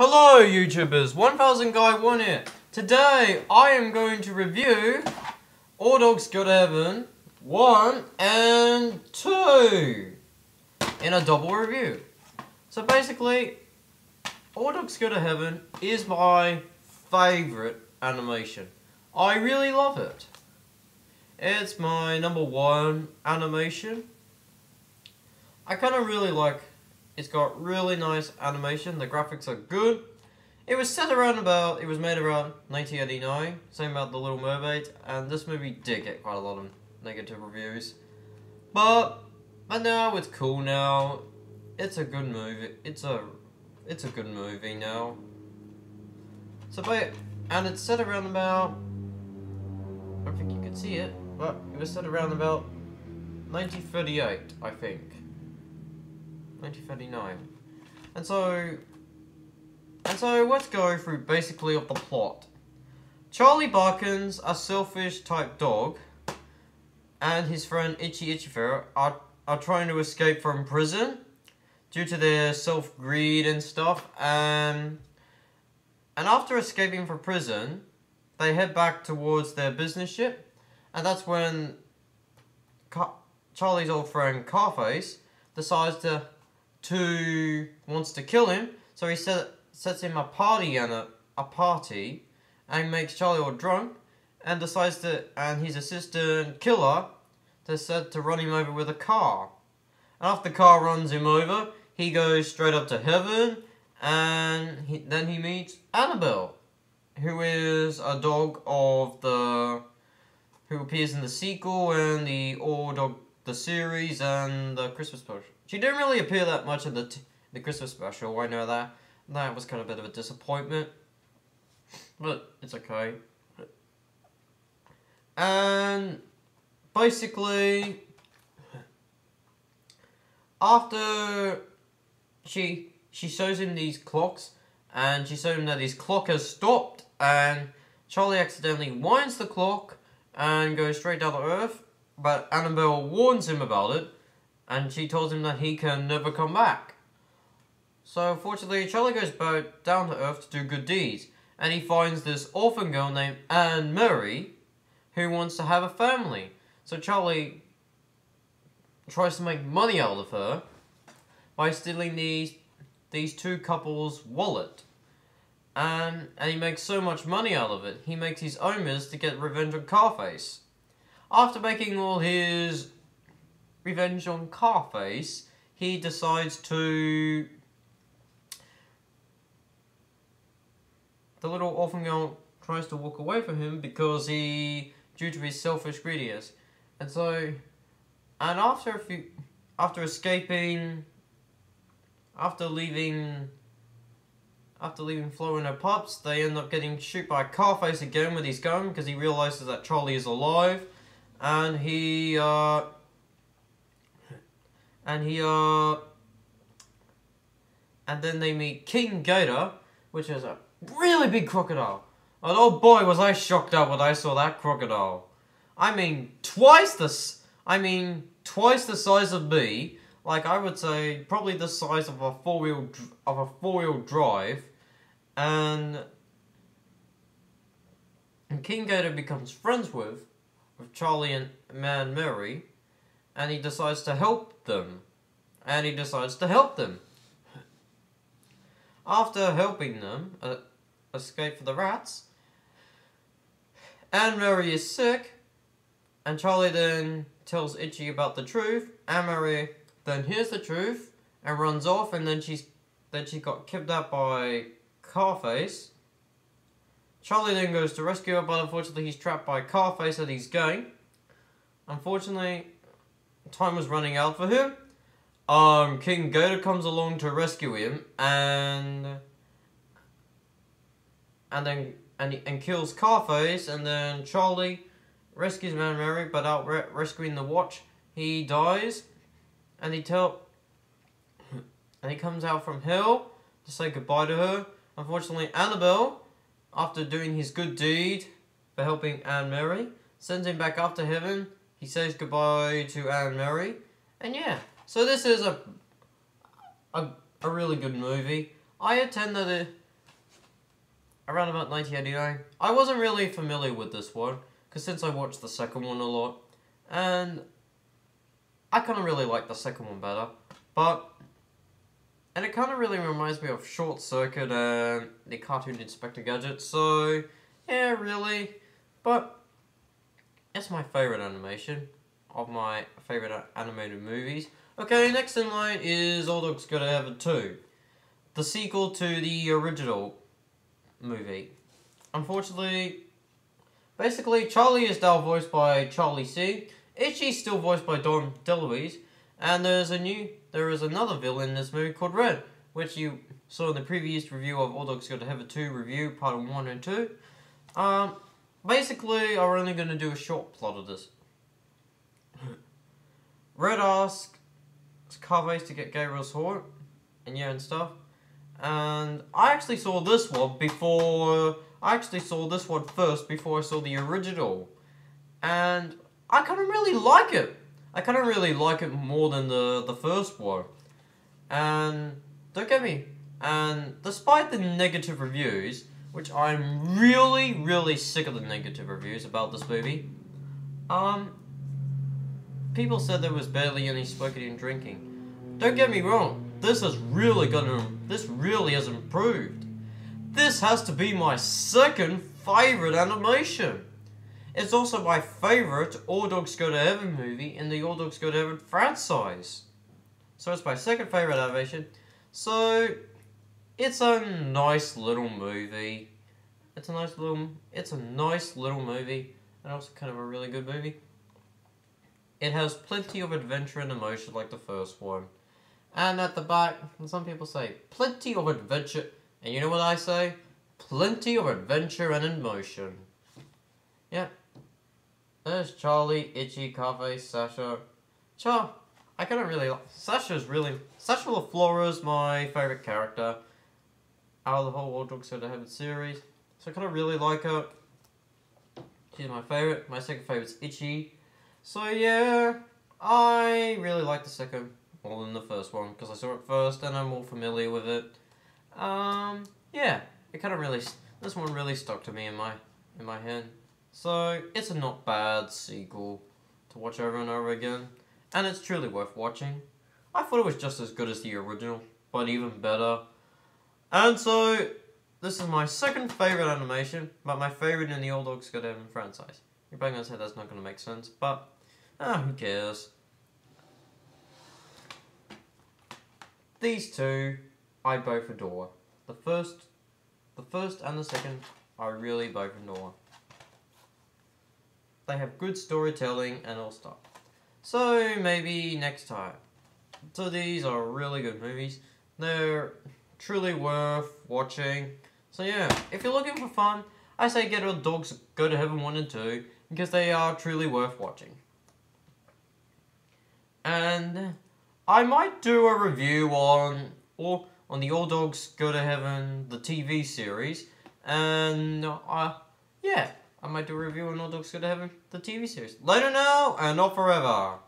Hello YouTubers, 1000 Guy 1 here. Today I am going to review All Dogs Go to Heaven 1 and 2 in a double review. So basically, All Dogs Go to Heaven is my favourite animation. I really love it. It's my #1 animation. I kind of really like. It's got really nice animation. The graphics are good. It was made around 1989. Same about The Little Mermaid, and this movie did get quite a lot of negative reviews. But now it's cool now. It's a good movie. It's a good movie now. And it's set around about. I don't think you can see it, but it was set around about 1938, I think. 1939. And so let's go through basically of the plot. Charlie Barkins, a selfish type dog, and his friend Itchy Ferret are trying to escape from prison due to their self-greed and stuff, and after escaping from prison, they head back towards their business ship, and that's when Charlie's old friend Carface decides wants to kill him, so he sets him a party and makes Charlie all drunk, and and his assistant Killer decides to run him over with a car. And after the car runs him over, he goes straight up to heaven, and then he meets Annabelle, who is a dog who appears in the sequel and the series and the Christmas special. She didn't really appear that much in the Christmas special, I know that. That was kind of a bit of a disappointment. But it's okay. And basically, after she shows him these clocks, and she shows him that his clock has stopped, and Charlie accidentally winds the clock and goes straight down to Earth, but Annabelle warns him about it, and she tells him that he can never come back. So fortunately, Charlie goes back down to Earth to do good deeds, and he finds this orphan girl named Anne Murray, who wants to have a family. So Charlie tries to make money out of her by stealing these two couples' wallet. And he makes so much money out of it, he makes his own business to get revenge on Carface. After making all his revenge on Carface, he decides to... The little orphan girl tries to walk away from him because due to his selfish greediness. And after leaving Flo and her pups, they end up getting shot by Carface again with his gun because he realizes that Charlie is alive, and then they meet King Gator, which is a really big crocodile. And oh boy, was I shocked out when I saw that crocodile. I mean, twice the size of me. Like, I would say probably the size of a four-wheel drive, and King Gator becomes friends with Charlie and Anne Murray, and he decides to help them. After helping them escape from the rats, Anne Murray is sick, and Charlie then tells Itchy about the truth. Anne Murray then hears the truth and runs off, and then she got kidnapped by Carface. Charlie then goes to rescue her, but unfortunately he's trapped by Carface and his gang. Unfortunately, time was running out for him. King Gator comes along to rescue him, and kills Carface, and then Charlie rescues Anne Murray, but out rescuing the watch, he dies, and he comes out from hell to say goodbye to her. Unfortunately, Annabelle, after doing his good deed for helping Anne Murray, sends him back up to heaven. He says goodbye to Anne Murray, and yeah. So this is a really good movie. I attended it. around about 1989. I wasn't really familiar with this one, because since I watched the second one a lot, and I kind of really like the second one better, and it kind of really reminds me of Short Circuit and the cartoon Inspector Gadget, so, yeah, really, but it's my favourite animation of my favourite animated movies. Okay, next in line is All Dogs Go to Heaven 2, the sequel to the original movie. Unfortunately, basically, Charlie is now voiced by Charlie C. Itchy's still voiced by Don DeLuise, and there is another villain in this movie called Red, which you saw in the previous review of All Dogs Go to Heaven 2 review, part 1 and 2. Basically, I'm only going to do a short plot of this. Red asks Carface to get Gabriel's heart, and stuff. And I actually saw this one first before I saw the original. And I kind of really like it. I kind of really like it more than the first one. And don't get me. And despite the negative reviews, which I'm really, really sick of the negative reviews about this movie, people said there was barely any smoking and drinking. Don't get me wrong. This really has improved. This has to be my second favourite animation. It's also my favourite All Dogs Go to Heaven movie in the All Dogs Go to Heaven franchise. So it's my second favourite animation. So it's a nice little movie. It's a nice little movie, and also kind of a really good movie. It has plenty of adventure and emotion like the first one. And at the back, some people say, plenty of adventure. And you know what I say? Plenty of adventure and emotion. Yeah. There's Charlie, Itchy, Carface, Sasha. I kind of really like... Sasha LaFlora's my favourite character out of the whole All Dogs Go to Heaven series. So I kind of really like her. She's my favourite. My second favourite's Itchy. So yeah, I really like the second more than the first one, because I saw it first and I'm more familiar with it. Yeah, it kind of really, this one really stuck to me in my head. So, it's a not bad sequel to watch over and over again, and it's truly worth watching. I thought it was just as good as the original, but even better. And so, this is my second favourite animation, but my favourite in the All Dogs Go to Heaven franchise. You're probably going to say that's not going to make sense, but, who cares? These two, I both adore. The first and the second, I really both adore. They have good storytelling and all stuff. So, maybe next time. So these are really good movies. They're truly worth watching. So yeah, if you're looking for fun, I say get All Dogs Go to Heaven 1 and 2, because they are truly worth watching. And I might do a review on the All Dogs Go to Heaven, the TV series, and yeah, I might do a review on All Dogs Go to Heaven, the TV series. Later now, and not forever.